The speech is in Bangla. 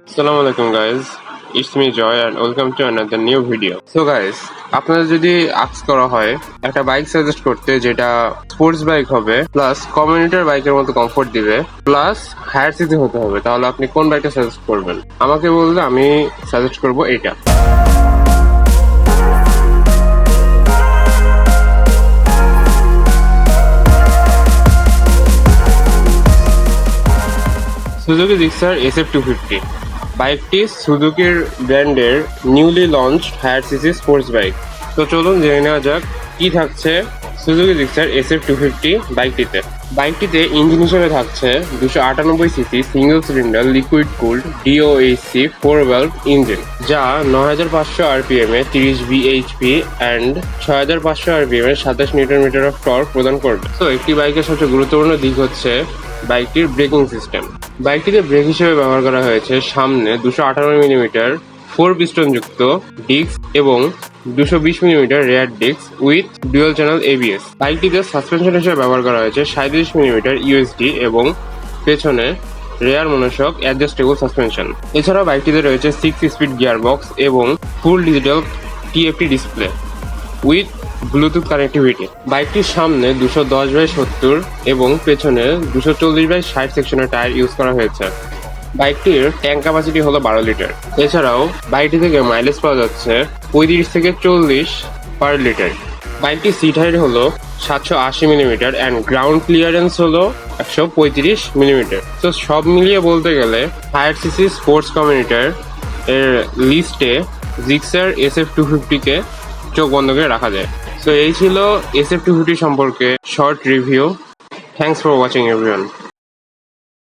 Assalamu alaikum guys, it's me Joy and welcome to another new video. So guys, আপনাদের যদি আস্ক করা হয় একটা বাইক সাজেস্ট করতে যেটা স্পোর্টস বাইক হবে প্লাস কমিউটার বাইকের মতো কমফোর্ট দিবে প্লাস হায়ার সিসি হতে হবে, তাহলে আপনি কোন বাইকটা সাজেস্ট করবেন? আমাকে বললে আমি সাজেস্ট করব এটা। সুজুকি জিক্সার SF250 বাইকটি সুজুকির ব্র্যান্ডের newly launch higher cc sports bike. তো চলুন জেনে নেওয়া যাক কি থাকছে সুজুকি জিক্সার SF250 বাইকটিতে ইঞ্জিন হিসেবে থাকছে 298 cc single cylinder liquid cooled DOHC 4 valve engine, যা 9500 RPM এ 30 bhp অ্যান্ড 6500 RPM এ 27 নিউটন মিটার অফ টর্ক প্রদান করবে। তো একটি বাইকের সবচেয়ে গুরুত্বপূর্ণ দিক হচ্ছে বাইকটির ব্রেকিং সিস্টেম। বাইকটিতে ব্রেক হিসেবে ব্যবহার করা হয়েছে সামনে 258 মিলিমিটার 4 পিস্টন যুক্ত ডিস্ক এবং 220 millimetre rear disc with dual channel ABS। বাইকটিতে সাসপেনশন হিসেবে ব্যবহার করা হয়েছে 37 মিলিমিটার USD এবং পেছনে রেয়ার মনোশক অ্যাডজাস্টেবল সাসপেনশন। এছাড়াও বাইকটিতে রয়েছে 6 স্পিড গিয়ারবক্স এবং full digital TFT display with Bluetooth connectivity. বাইকটির সামনে 210/70 এবং পেছনে 240/60 সেকশনের টায়ার ইউজ করা হয়েছে। বাইকটির ট্যাঙ্ক ক্যাপাসিটি হলো 12 লিটার। এছাড়াও বাইকটি থেকে মাইলেজ পাওয়া যাচ্ছে 35 থেকে 40 পার লিটার। বাইকটির সিট হাইট হলো 780 মিলিমিটার অ্যান্ড গ্রাউন্ড ক্লিয়ারেন্স হলো 135 মিলিমিটার। তো সব মিলিয়ে বলতে গেলে হায়ার সিসি স্পোর্টস কমিউটার এর লিস্টে জিক্সার SF250 কে চোখ বন্ধ করে রাখা যায়। তো এই ছিল SF250 সম্পর্কে short review. Thanks for watching everyone.